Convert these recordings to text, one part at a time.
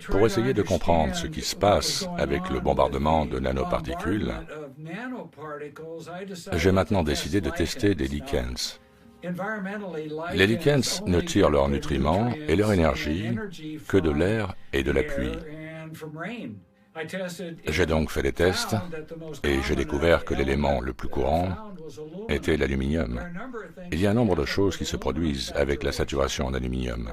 Pour essayer de comprendre ce qui se passe avec le bombardement de nanoparticules, j'ai maintenant décidé de tester des lichens. Les lichens ne tirent leurs nutriments et leur énergie que de l'air et de la pluie. J'ai donc fait des tests et j'ai découvert que l'élément le plus courant était l'aluminium. Il y a un nombre de choses qui se produisent avec la saturation en aluminium.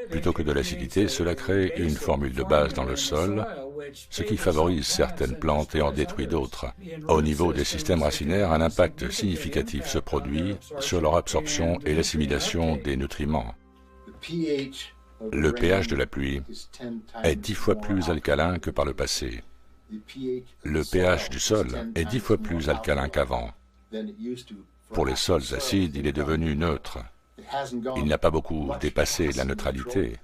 Plutôt que de l'acidité, cela crée une formule de base dans le sol, ce qui favorise certaines plantes et en détruit d'autres. Au niveau des systèmes racinaires, un impact significatif se produit sur leur absorption et l'assimilation des nutriments. Le pH de la pluie est 10 fois plus alcalin que par le passé. Le pH du sol est 10 fois plus alcalin qu'avant. Pour les sols acides, il est devenu neutre. Il n'a pas beaucoup dépassé la neutralité,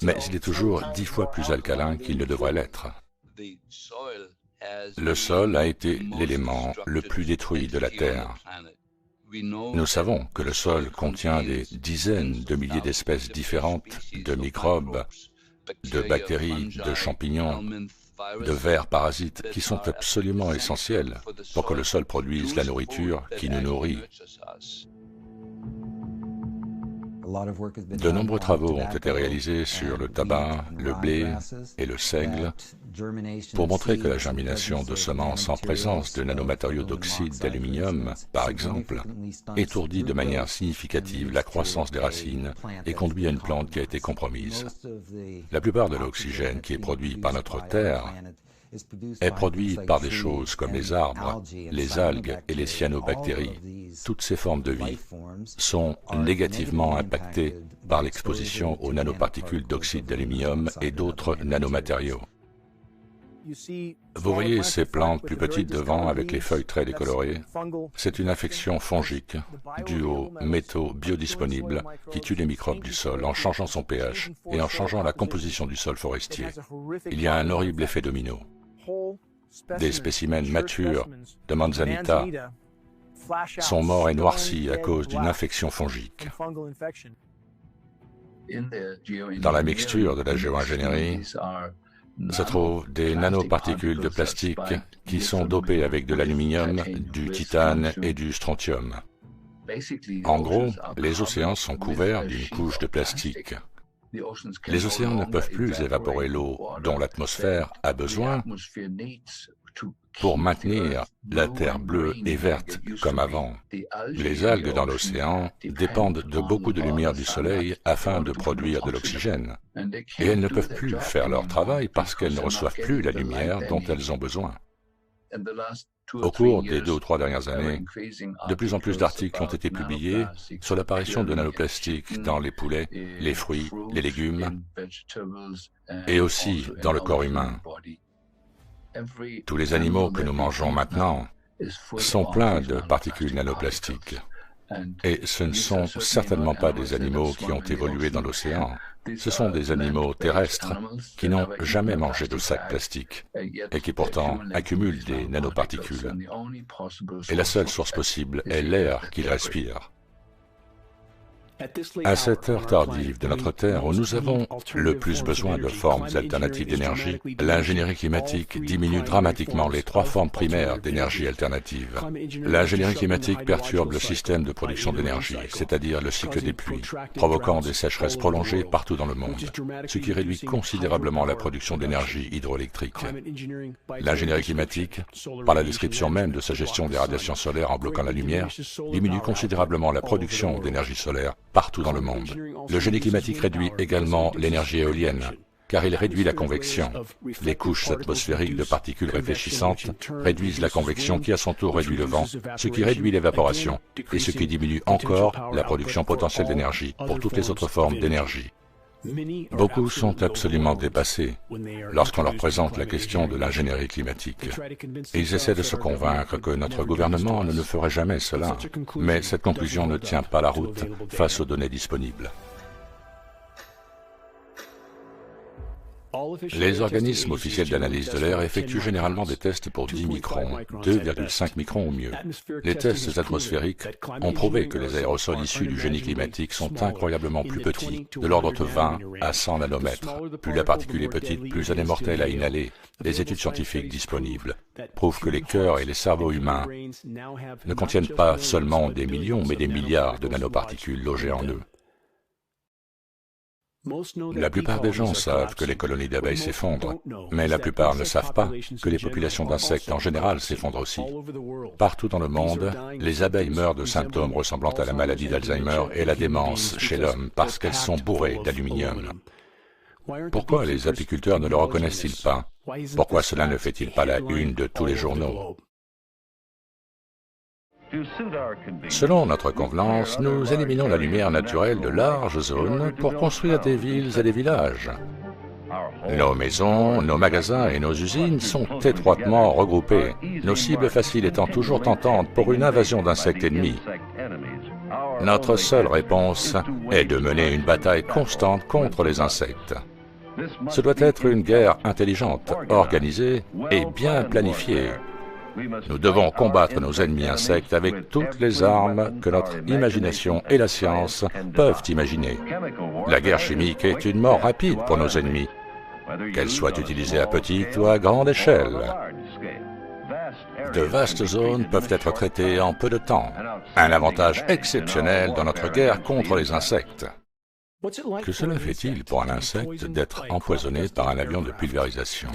mais il est toujours 10 fois plus alcalin qu'il ne devrait l'être. Le sol a été l'élément le plus détruit de la Terre. Nous savons que le sol contient des dizaines de milliers d'espèces différentes de microbes, de bactéries, de champignons, de vers parasites qui sont absolument essentiels pour que le sol produise la nourriture qui nous nourrit. De nombreux travaux ont été réalisés sur le tabac, le blé et le seigle pour montrer que la germination de semences en présence de nanomatériaux d'oxyde d'aluminium, par exemple, étourdit de manière significative la croissance des racines et conduit à une plante qui a été compromise. La plupart de l'oxygène qui est produit par notre Terre est produit par des choses comme les arbres, les algues et les cyanobactéries. Toutes ces formes de vie sont négativement impactées par l'exposition aux nanoparticules d'oxyde d'aluminium et d'autres nanomatériaux. Vous voyez ces plantes plus petites devant avec les feuilles très décolorées? C'est une infection fongique due aux métaux biodisponibles qui tuent les microbes du sol en changeant son pH et en changeant la composition du sol forestier. Il y a un horrible effet domino. Des spécimens matures de Manzanita sont morts et noircis à cause d'une infection fongique. Dans la mixture de la géoingénierie se trouvent des nanoparticules de plastique qui sont dopées avec de l'aluminium, du titane et du strontium. En gros, les océans sont couverts d'une couche de plastique. Les océans ne peuvent plus évaporer l'eau dont l'atmosphère a besoin pour maintenir la terre bleue et verte comme avant. Les algues dans l'océan dépendent de beaucoup de lumière du soleil afin de produire de l'oxygène. Et elles ne peuvent plus faire leur travail parce qu'elles ne reçoivent plus la lumière dont elles ont besoin. Au cours des 2 ou 3 dernières années, de plus en plus d'articles ont été publiés sur l'apparition de nanoplastiques dans les poulets, les fruits, les légumes et aussi dans le corps humain. Tous les animaux que nous mangeons maintenant sont pleins de particules nanoplastiques. Et ce ne sont certainement pas des animaux qui ont évolué dans l'océan. Ce sont des animaux terrestres qui n'ont jamais mangé de sacs plastiques et qui pourtant accumulent des nanoparticules. Et la seule source possible est l'air qu'ils respirent. À cette heure tardive de notre Terre où nous avons le plus besoin de formes alternatives d'énergie, l'ingénierie climatique diminue dramatiquement les 3 formes primaires d'énergie alternative. L'ingénierie climatique perturbe le système de production d'énergie, c'est-à-dire le cycle des pluies, provoquant des sécheresses prolongées partout dans le monde, ce qui réduit considérablement la production d'énergie hydroélectrique. L'ingénierie climatique, par la description même de sa gestion des radiations solaires en bloquant la lumière, diminue considérablement la production d'énergie solaire partout dans le monde. Le génie climatique réduit également l'énergie éolienne, car il réduit la convection. Les couches atmosphériques de particules réfléchissantes réduisent la convection qui à son tour réduit le vent, ce qui réduit l'évaporation et ce qui diminue encore la production potentielle d'énergie pour toutes les autres formes d'énergie. Beaucoup sont absolument dépassés lorsqu'on leur présente la question de l'ingénierie climatique. Ils essaient de se convaincre que notre gouvernement ne ferait jamais cela, mais cette conclusion ne tient pas la route face aux données disponibles. Les organismes officiels d'analyse de l'air effectuent généralement des tests pour 10 microns, 2,5 microns au mieux. Les tests atmosphériques ont prouvé que les aérosols issus du génie climatique sont incroyablement plus petits, de l'ordre de 20 à 100 nanomètres. Plus la particule est petite, plus elle est mortelle à inhaler. Les études scientifiques disponibles prouvent que les cœurs et les cerveaux humains ne contiennent pas seulement des millions, mais des milliards de nanoparticules logées en eux. La plupart des gens savent que les colonies d'abeilles s'effondrent, mais la plupart ne savent pas que les populations d'insectes en général s'effondrent aussi. Partout dans le monde, les abeilles meurent de symptômes ressemblant à la maladie d'Alzheimer et la démence chez l'homme parce qu'elles sont bourrées d'aluminium. Pourquoi les apiculteurs ne le reconnaissent-ils pas? Pourquoi cela ne fait-il pas la une de tous les journaux? Selon notre convenance, nous éliminons la lumière naturelle de larges zones pour construire des villes et des villages. Nos maisons, nos magasins et nos usines sont étroitement regroupés, nos cibles faciles étant toujours tentantes pour une invasion d'insectes ennemis. Notre seule réponse est de mener une bataille constante contre les insectes. Ce doit être une guerre intelligente, organisée et bien planifiée. Nous devons combattre nos ennemis insectes avec toutes les armes que notre imagination et la science peuvent imaginer. La guerre chimique est une mort rapide pour nos ennemis, qu'elle soit utilisée à petite ou à grande échelle. De vastes zones peuvent être traitées en peu de temps, un avantage exceptionnel dans notre guerre contre les insectes. Que cela fait-il pour un insecte d'être empoisonné par un avion de pulvérisation?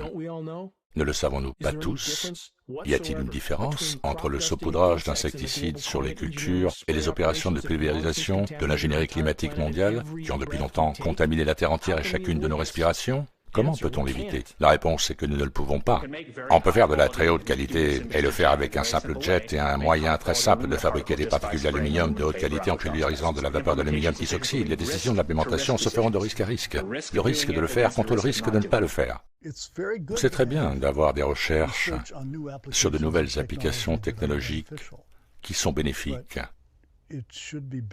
Ne le savons-nous pas tous? Y a-t-il une différence entre le saupoudrage d'insecticides sur les cultures et les opérations de pulvérisation de l'ingénierie climatique mondiale, qui ont depuis longtemps contaminé la Terre entière et chacune de nos respirations? Comment peut-on l'éviter? La réponse est que nous ne le pouvons pas. On peut faire de la très haute qualité et le faire avec un simple jet et un moyen très simple de fabriquer des particules d'aluminium de haute qualité en pulvérisant de la vapeur d'aluminium qui s'oxyde. Les décisions de l'implémentation se feront de risque à risque. Le risque de le faire contre le risque de ne pas le faire. C'est très bien d'avoir des recherches sur de nouvelles applications technologiques qui sont bénéfiques.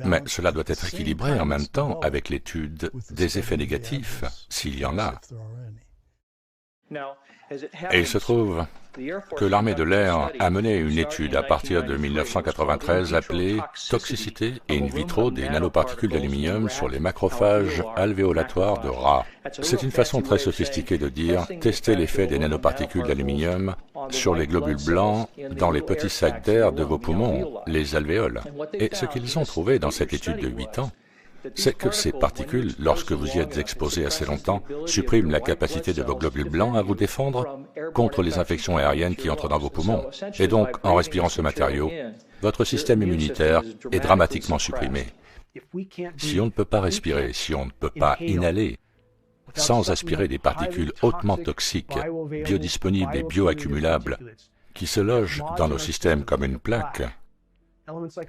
Mais cela doit être équilibré en même temps avec l'étude des effets négatifs, s'il y en a. Et il se trouve que l'armée de l'air a mené une étude à partir de 1993 appelée « Toxicité in vitro des nanoparticules d'aluminium sur les macrophages alvéolatoires de rats ». C'est une façon très sophistiquée de dire « tester l'effet des nanoparticules d'aluminium sur les globules blancs dans les petits sacs d'air de vos poumons, les alvéoles ». Et ce qu'ils ont trouvé dans cette étude de 8 ans, c'est que ces particules, lorsque vous y êtes exposé assez longtemps, suppriment la capacité de vos globules blancs à vous défendre contre les infections aériennes qui entrent dans vos poumons. Et donc, en respirant ce matériau, votre système immunitaire est dramatiquement supprimé. Si on ne peut pas respirer, si on ne peut pas inhaler, sans aspirer des particules hautement toxiques, biodisponibles et bioaccumulables, qui se logent dans nos systèmes comme une plaque,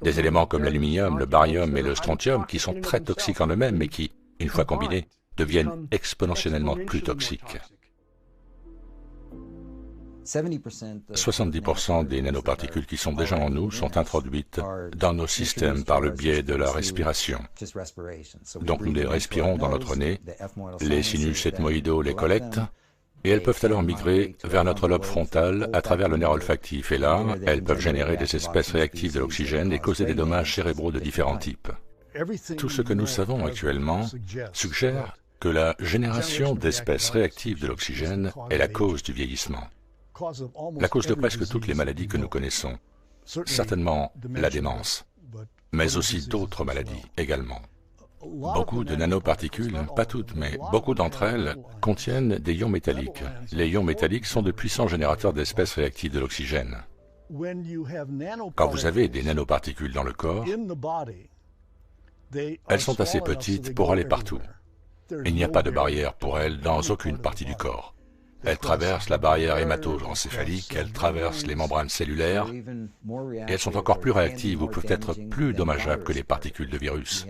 des éléments comme l'aluminium, le barium et le strontium qui sont très toxiques en eux-mêmes mais qui, une fois combinés, deviennent exponentiellement plus toxiques. 70% des nanoparticules qui sont déjà en nous sont introduites dans nos systèmes par le biais de la respiration. Donc nous les respirons dans notre nez, les sinus ethmoïdaux les collectent, et elles peuvent alors migrer vers notre lobe frontal à travers le nerf olfactif. Et là, elles peuvent générer des espèces réactives de l'oxygène et causer des dommages cérébraux de différents types. Tout ce que nous savons actuellement suggère que la génération d'espèces réactives de l'oxygène est la cause du vieillissement, la cause de presque toutes les maladies que nous connaissons, certainement la démence, mais aussi d'autres maladies également. Beaucoup de nanoparticules, pas toutes, mais beaucoup d'entre elles, contiennent des ions métalliques. Les ions métalliques sont de puissants générateurs d'espèces réactives de l'oxygène. Quand vous avez des nanoparticules dans le corps, elles sont assez petites pour aller partout. Il n'y a pas de barrière pour elles dans aucune partie du corps. Elles traversent la barrière hémato-encéphalique, elles traversent les membranes cellulaires, et elles sont encore plus réactives ou peuvent être plus dommageables que les particules de virus.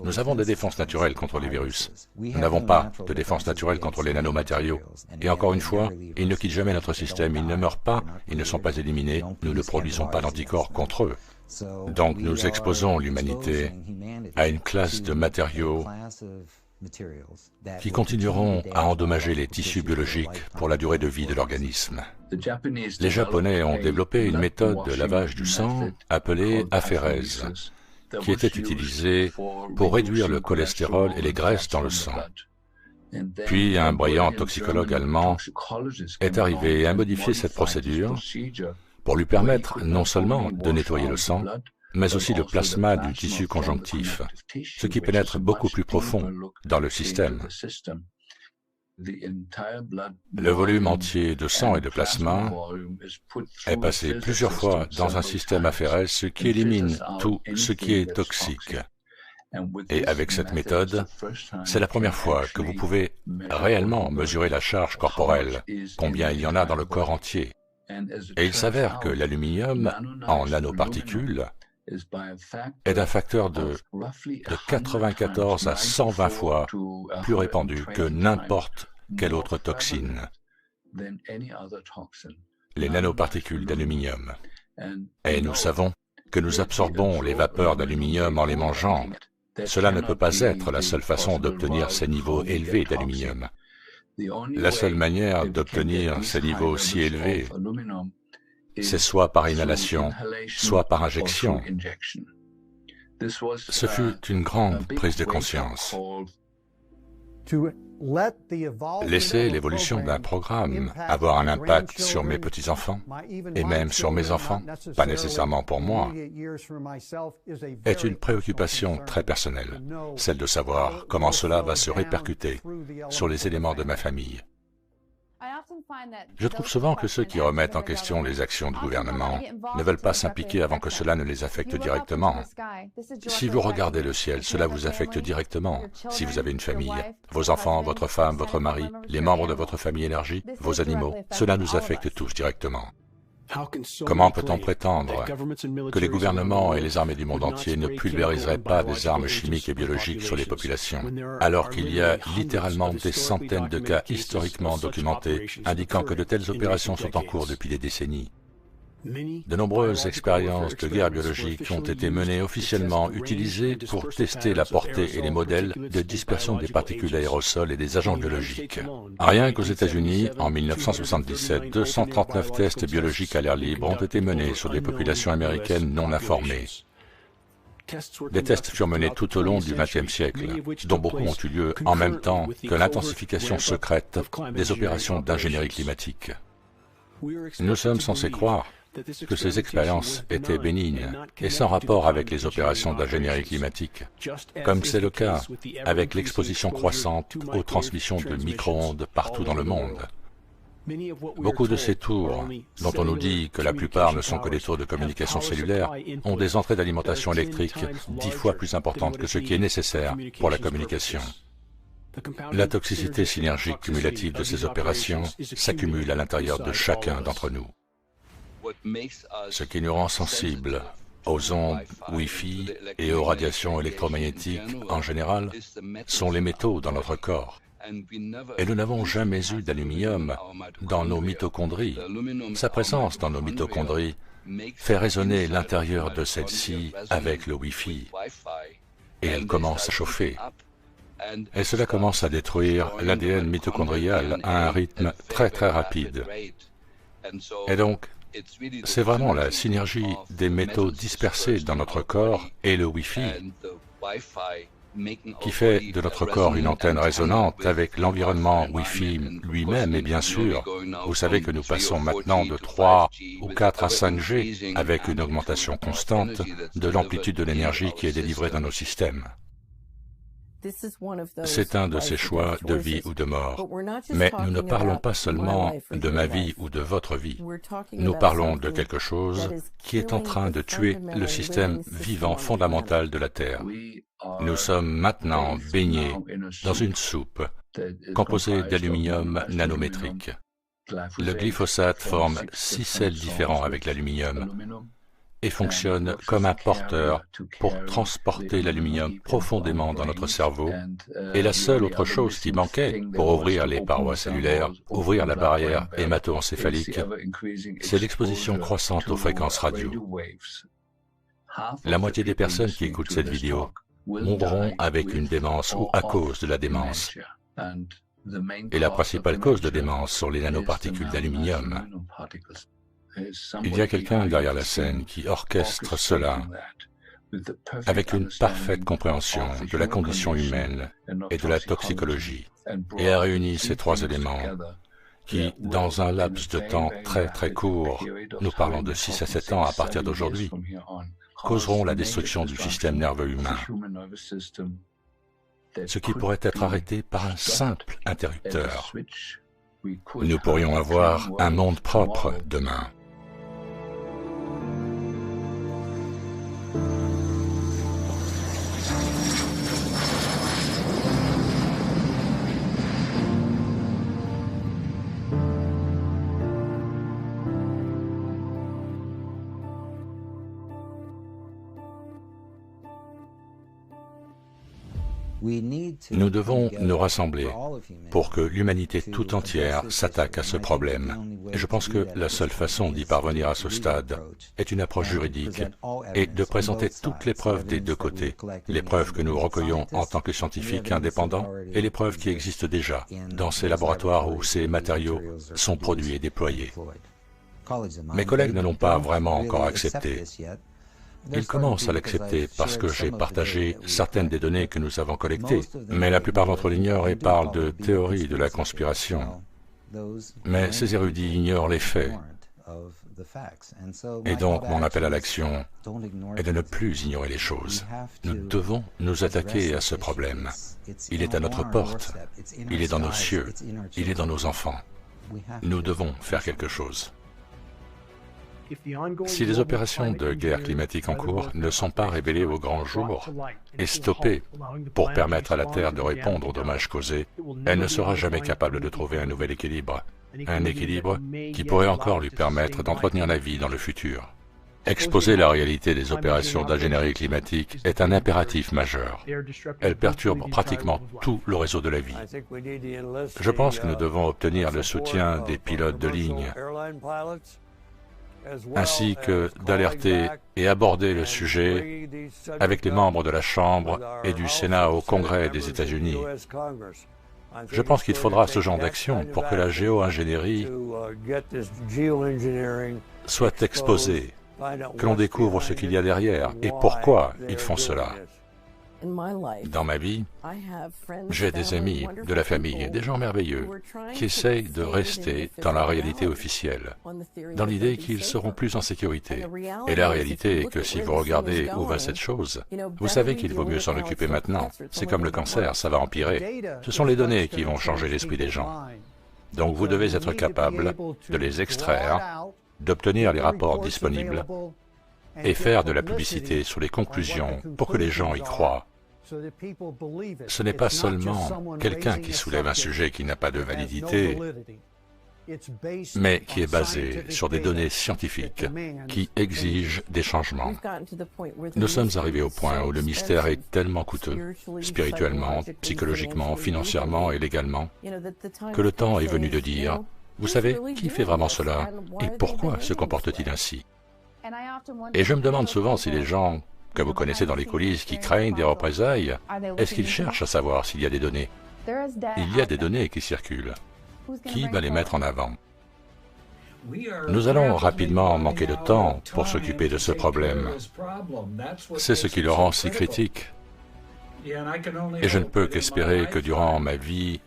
Nous avons des défenses naturelles contre les virus. Nous n'avons pas de défense naturelle contre les nanomatériaux. Et encore une fois, ils ne quittent jamais notre système, ils ne meurent pas, ils ne sont pas éliminés, nous ne produisons pas d'anticorps contre eux. Donc nous exposons l'humanité à une classe de matériaux qui continueront à endommager les tissus biologiques pour la durée de vie de l'organisme. Les Japonais ont développé une méthode de lavage du sang appelée aphérèse, qui était utilisée pour réduire le cholestérol et les graisses dans le sang. Puis un brillant toxicologue allemand est arrivé et a modifié cette procédure pour lui permettre non seulement de nettoyer le sang, mais aussi le plasma du tissu conjonctif, ce qui pénètre beaucoup plus profond dans le système. Le volume entier de sang et de plasma est passé plusieurs fois dans un système aphérèse, ce qui élimine tout ce qui est toxique. Et avec cette méthode, c'est la première fois que vous pouvez réellement mesurer la charge corporelle, combien il y en a dans le corps entier. Et il s'avère que l'aluminium en nanoparticules est d'un facteur de 94 à 120 fois plus répandu que n'importe quelle autre toxine, les nanoparticules d'aluminium. Et nous savons que nous absorbons les vapeurs d'aluminium en les mangeant. Cela ne peut pas être la seule façon d'obtenir ces niveaux élevés d'aluminium. La seule manière d'obtenir ces niveaux si élevés, c'est soit par inhalation, soit par injection. Ce fut une grande prise de conscience. Laisser l'évolution d'un programme avoir un impact sur mes petits-enfants, et même sur mes enfants, pas nécessairement pour moi, est une préoccupation très personnelle, celle de savoir comment cela va se répercuter sur les éléments de ma famille. Je trouve souvent que ceux qui remettent en question les actions du gouvernement ne veulent pas s'impliquer avant que cela ne les affecte directement. Si vous regardez le ciel, cela vous affecte directement. Si vous avez une famille, vos enfants, votre femme, votre mari, les membres de votre famille élargie, vos animaux, cela nous affecte tous directement. Comment peut-on prétendre que les gouvernements et les armées du monde entier ne pulvériseraient pas des armes chimiques et biologiques sur les populations, alors qu'il y a littéralement des centaines de cas historiquement documentés indiquant que de telles opérations sont en cours depuis des décennies? De nombreuses expériences de guerre biologique ont été menées officiellement utilisées pour tester la portée et les modèles de dispersion des particules aérosols et des agents biologiques. Rien qu'aux États-Unis, en 1977, 239 tests biologiques à l'air libre ont été menés sur des populations américaines non informées. Des tests furent menés tout au long du XXe siècle, dont beaucoup ont eu lieu en même temps que l'intensification secrète des opérations d'ingénierie climatique. Nous sommes censés croire que ces expériences étaient bénignes et sans rapport avec les opérations d'ingénierie climatique, comme c'est le cas avec l'exposition croissante aux transmissions de micro-ondes partout dans le monde. Beaucoup de ces tours, dont on nous dit que la plupart ne sont que des tours de communication cellulaire, ont des entrées d'alimentation électrique 10 fois plus importantes que ce qui est nécessaire pour la communication. La toxicité synergique cumulative de ces opérations s'accumule à l'intérieur de chacun d'entre nous. Ce qui nous rend sensibles aux ondes Wi-Fi et aux radiations électromagnétiques en général sont les métaux dans notre corps. Et nous n'avons jamais eu d'aluminium dans nos mitochondries. Sa présence dans nos mitochondries fait résonner l'intérieur de celles-ci avec le Wi-Fi. Et elle commence à chauffer. Et cela commence à détruire l'ADN mitochondrial à un rythme très rapide. Et donc, c'est vraiment la synergie des métaux dispersés dans notre corps et le Wi-Fi qui fait de notre corps une antenne résonante avec l'environnement Wi-Fi lui-même. Et bien sûr, vous savez que nous passons maintenant de 3 ou 4 à 5G avec une augmentation constante de l'amplitude de l'énergie qui est délivrée dans nos systèmes. C'est un de ces choix de vie ou de mort. Mais nous ne parlons pas seulement de ma vie ou de votre vie. Nous parlons de quelque chose qui est en train de tuer le système vivant fondamental de la Terre. Nous sommes maintenant baignés dans une soupe composée d'aluminium nanométrique. Le glyphosate forme 6 sels différents avec l'aluminium et fonctionne comme un porteur pour transporter l'aluminium profondément dans notre cerveau. Et la seule autre chose qui manquait pour ouvrir les parois cellulaires, ouvrir la barrière hémato-encéphalique, c'est l'exposition croissante aux fréquences radio. La moitié des personnes qui écoutent cette vidéo mourront avec une démence ou à cause de la démence. Et la principale cause de démence sont les nanoparticules d'aluminium. Il y a quelqu'un derrière la scène qui orchestre cela avec une parfaite compréhension de la condition humaine et de la toxicologie, et a réuni ces trois éléments qui, dans un laps de temps très court, nous parlons de 6 à 7 ans à partir d'aujourd'hui, causeront la destruction du système nerveux humain, ce qui pourrait être arrêté par un simple interrupteur. Nous pourrions avoir un monde propre demain. Nous devons nous rassembler pour que l'humanité tout entière s'attaque à ce problème. Et je pense que la seule façon d'y parvenir à ce stade est une approche juridique et de présenter toutes les preuves des deux côtés, les preuves que nous recueillons en tant que scientifiques indépendants et les preuves qui existent déjà dans ces laboratoires où ces matériaux sont produits et déployés. Mes collègues ne l'ont pas vraiment encore accepté. Ils commencent à l'accepter parce que j'ai partagé certaines des données que nous avons collectées, mais la plupart d'entre eux l'ignorent et parlent de théorie de la conspiration. Mais ces érudits ignorent les faits. Et donc mon appel à l'action est de ne plus ignorer les choses. Nous devons nous attaquer à ce problème. Il est à notre porte, il est dans nos cieux, il est dans nos enfants. Nous devons faire quelque chose. Si les opérations de guerre climatique en cours ne sont pas révélées au grand jour et stoppées pour permettre à la Terre de répondre aux dommages causés, elle ne sera jamais capable de trouver un nouvel équilibre. Un équilibre qui pourrait encore lui permettre d'entretenir la vie dans le futur. Exposer la réalité des opérations d'ingénierie climatique est un impératif majeur. Elle perturbe pratiquement tout le réseau de la vie. Je pense que nous devons obtenir le soutien des pilotes de ligne, ainsi que d'alerter et aborder le sujet avec les membres de la Chambre et du Sénat au Congrès des États-Unis. Je pense qu'il faudra ce genre d'action pour que la géo-ingénierie soit exposée, que l'on découvre ce qu'il y a derrière et pourquoi ils font cela. Dans ma vie, j'ai des amis, de la famille, des gens merveilleux qui essayent de rester dans la réalité officielle, dans l'idée qu'ils seront plus en sécurité. Et la réalité est que si vous regardez où va cette chose, vous savez qu'il vaut mieux s'en occuper maintenant. C'est comme le cancer, ça va empirer. Ce sont les données qui vont changer l'esprit des gens. Donc vous devez être capable de les extraire, d'obtenir les rapports disponibles et faire de la publicité sur les conclusions pour que les gens y croient. Ce n'est pas seulement quelqu'un qui soulève un sujet qui n'a pas de validité, mais qui est basé sur des données scientifiques qui exigent des changements. Nous sommes arrivés au point où le mystère est tellement coûteux, spirituellement, psychologiquement, financièrement et légalement, que le temps est venu de dire, vous savez, qui fait vraiment cela et pourquoi se comporte-t-il ainsi? Et je me demande souvent si les gens que vous connaissez dans les coulisses qui craignent des représailles, est-ce qu'ils cherchent à savoir s'il y a des données? Il y a des données qui circulent. Qui va les mettre en avant? Nous allons rapidement manquer de temps pour s'occuper de ce problème. C'est ce qui le rend si critique. Et je ne peux qu'espérer que durant ma vie,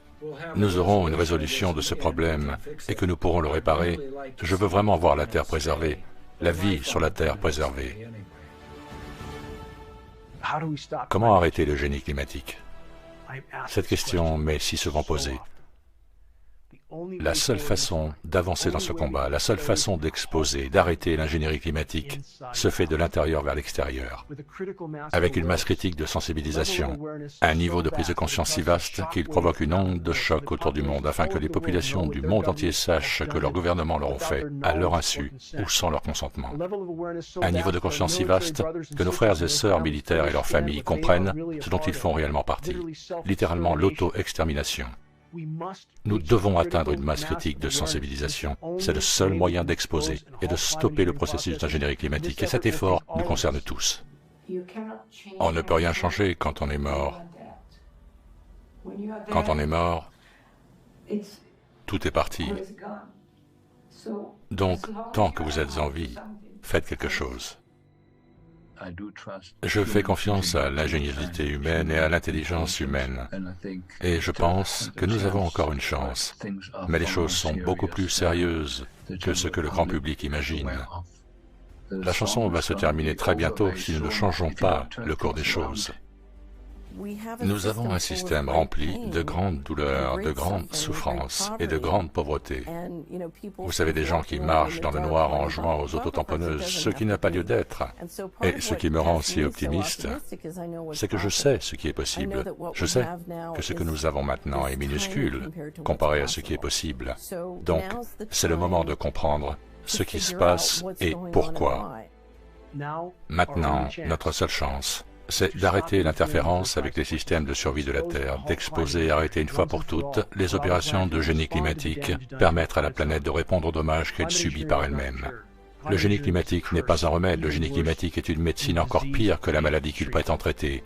nous aurons une résolution de ce problème et que nous pourrons le réparer. Je veux vraiment voir la Terre préservée, la vie sur la Terre préservée. Comment arrêter le génie climatique? Cette question m'est si souvent posée. La seule façon d'avancer dans ce combat, la seule façon d'exposer, d'arrêter l'ingénierie climatique, se fait de l'intérieur vers l'extérieur, avec une masse critique de sensibilisation, un niveau de prise de conscience si vaste qu'il provoque une onde de choc autour du monde afin que les populations du monde entier sachent que leurs gouvernements leur ont fait, à leur insu ou sans leur consentement. Un niveau de conscience si vaste que nos frères et sœurs militaires et leurs familles comprennent ce dont ils font réellement partie, littéralement l'auto-extermination. Nous devons atteindre une masse critique de sensibilisation. C'est le seul moyen d'exposer et de stopper le processus d'ingénierie climatique. Et cet effort nous concerne tous. On ne peut rien changer quand on est mort. Quand on est mort, tout est parti. Donc, tant que vous êtes en vie, faites quelque chose. Je fais confiance à l'ingéniosité humaine et à l'intelligence humaine. Et je pense que nous avons encore une chance. Mais les choses sont beaucoup plus sérieuses que ce que le grand public imagine. La chanson va se terminer très bientôt si nous ne changeons pas le cours des choses. Nous avons un système rempli de grandes douleurs, de grandes souffrances et de grande pauvreté. Vous savez, des gens qui marchent dans le noir en jouant aux autotamponneuses, ce qui n'a pas lieu d'être. Et ce qui me rend si optimiste, c'est que je sais ce qui est possible. Je sais que ce que nous avons maintenant est minuscule comparé à ce qui est possible. Donc, c'est le moment de comprendre ce qui se passe et pourquoi. Maintenant, notre seule chance, c'est d'arrêter l'interférence avec les systèmes de survie de la Terre, d'exposer et arrêter une fois pour toutes les opérations de génie climatique, permettre à la planète de répondre aux dommages qu'elle subit par elle-même. Le génie climatique n'est pas un remède, le génie climatique est une médecine encore pire que la maladie qu'il prétend traiter.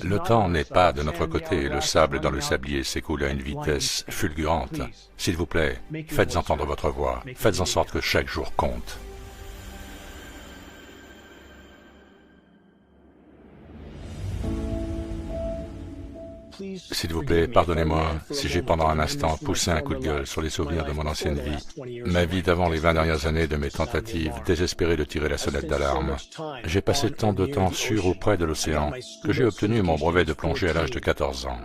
Le temps n'est pas de notre côté, le sable dans le sablier s'écoule à une vitesse fulgurante. S'il vous plaît, faites entendre votre voix, faites en sorte que chaque jour compte. S'il vous plaît, pardonnez-moi si j'ai pendant un instant poussé un coup de gueule sur les souvenirs de mon ancienne vie, ma vie d'avant les 20 dernières années de mes tentatives désespérées de tirer la sonnette d'alarme. J'ai passé tant de temps sur ou près de l'océan que j'ai obtenu mon brevet de plongée à l'âge de 14 ans.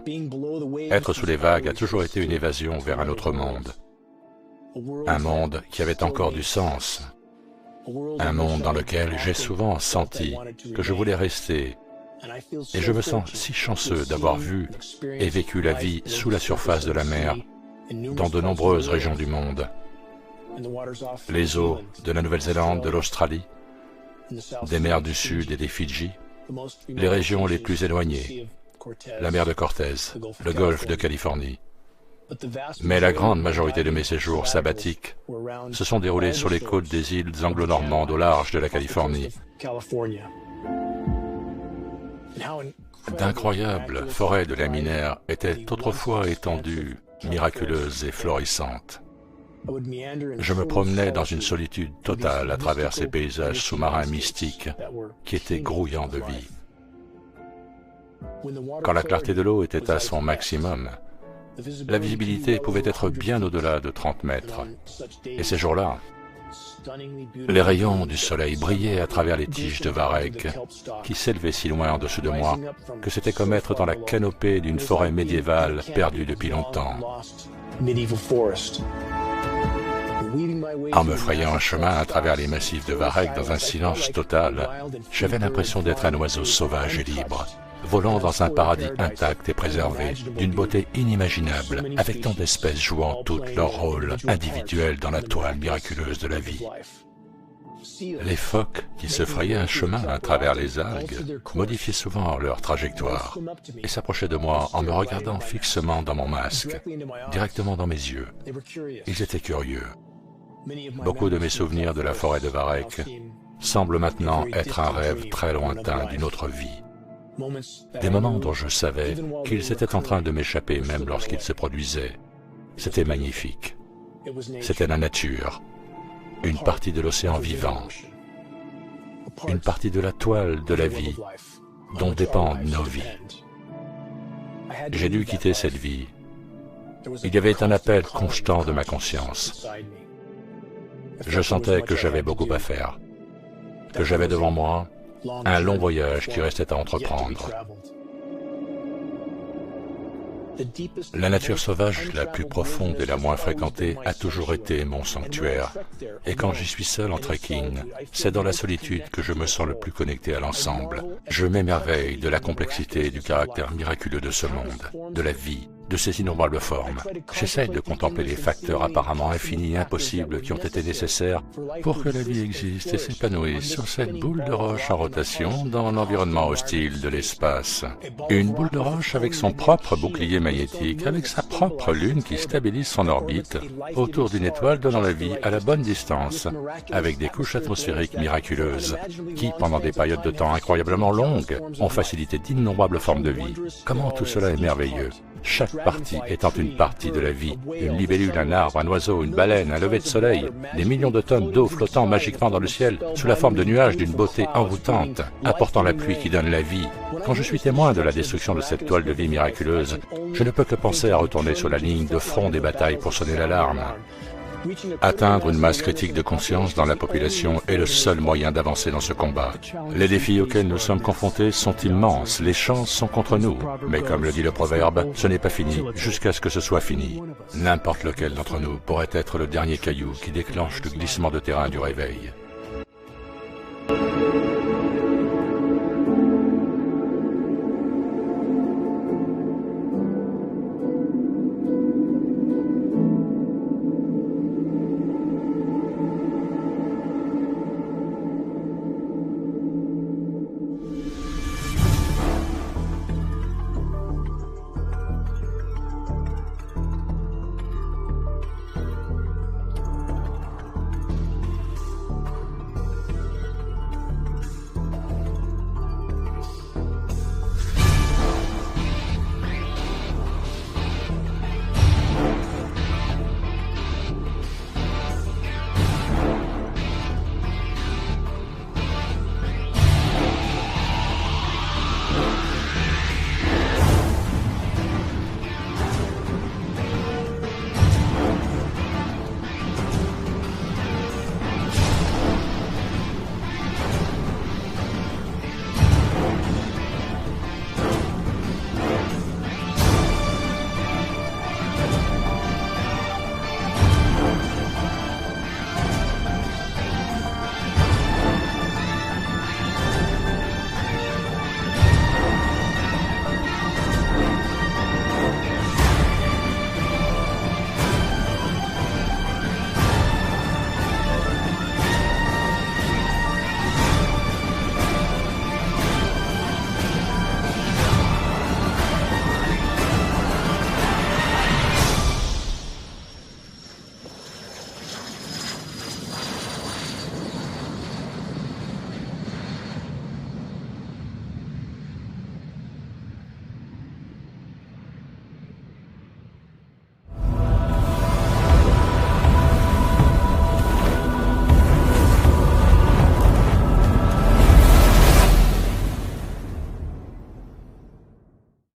Être sous les vagues a toujours été une évasion vers un autre monde. Un monde qui avait encore du sens. Un monde dans lequel j'ai souvent senti que je voulais rester. Et je me sens si chanceux d'avoir vu et vécu la vie sous la surface de la mer dans de nombreuses régions du monde. Les eaux de la Nouvelle-Zélande, de l'Australie, des mers du Sud et des Fidji, les régions les plus éloignées, la mer de Cortez, le golfe de Californie. Mais la grande majorité de mes séjours sabbatiques se sont déroulés sur les côtes des îles anglo-normandes au large de la Californie. D'incroyables forêts de laminaires étaient autrefois étendues, miraculeuses et florissantes. Je me promenais dans une solitude totale à travers ces paysages sous-marins mystiques qui étaient grouillants de vie. Quand la clarté de l'eau était à son maximum, la visibilité pouvait être bien au-delà de 30 mètres. Et ces jours-là, les rayons du soleil brillaient à travers les tiges de varech qui s'élevaient si loin en dessous de moi que c'était comme être dans la canopée d'une forêt médiévale perdue depuis longtemps. En me frayant un chemin à travers les massifs de varech dans un silence total, j'avais l'impression d'être un oiseau sauvage et libre, volant dans un paradis intact et préservé, d'une beauté inimaginable, avec tant d'espèces jouant toutes leur rôle individuel dans la toile miraculeuse de la vie. Les phoques qui se frayaient un chemin à travers les algues modifiaient souvent leur trajectoire et s'approchaient de moi en me regardant fixement dans mon masque, directement dans mes yeux. Ils étaient curieux. Beaucoup de mes souvenirs de la forêt de varech semblent maintenant être un rêve très lointain d'une autre vie. Des moments dont je savais qu'ils étaient en train de m'échapper même lorsqu'ils se produisaient. C'était magnifique. C'était la nature, une partie de l'océan vivant, une partie de la toile de la vie dont dépendent nos vies. J'ai dû quitter cette vie. Il y avait un appel constant de ma conscience. Je sentais que j'avais beaucoup à faire, que j'avais devant moi un long voyage qui restait à entreprendre. La nature sauvage la plus profonde et la moins fréquentée a toujours été mon sanctuaire. Et quand j'y suis seul en trekking, c'est dans la solitude que je me sens le plus connecté à l'ensemble. Je m'émerveille de la complexité et du caractère miraculeux de ce monde, de la vie, de ces innombrables formes. J'essaye de contempler les facteurs apparemment infinis et impossibles qui ont été nécessaires pour que la vie existe et s'épanouisse sur cette boule de roche en rotation dans l'environnement hostile de l'espace. Une boule de roche avec son propre bouclier magnétique, avec sa propre lune qui stabilise son orbite autour d'une étoile donnant la vie à la bonne distance, avec des couches atmosphériques miraculeuses qui, pendant des périodes de temps incroyablement longues, ont facilité d'innombrables formes de vie. Comment tout cela est merveilleux! Chaque partie étant une partie de la vie, une libellule, un arbre, un oiseau, une baleine, un lever de soleil, des millions de tonnes d'eau flottant magiquement dans le ciel sous la forme de nuages d'une beauté envoûtante, apportant la pluie qui donne la vie. Quand je suis témoin de la destruction de cette toile de vie miraculeuse, je ne peux que penser à retourner sur la ligne de front des batailles pour sonner l'alarme. Atteindre une masse critique de conscience dans la population est le seul moyen d'avancer dans ce combat. Les défis auxquels nous sommes confrontés sont immenses, les chances sont contre nous. Mais comme le dit le proverbe, ce n'est pas fini jusqu'à ce que ce soit fini. N'importe lequel d'entre nous pourrait être le dernier caillou qui déclenche le glissement de terrain du réveil.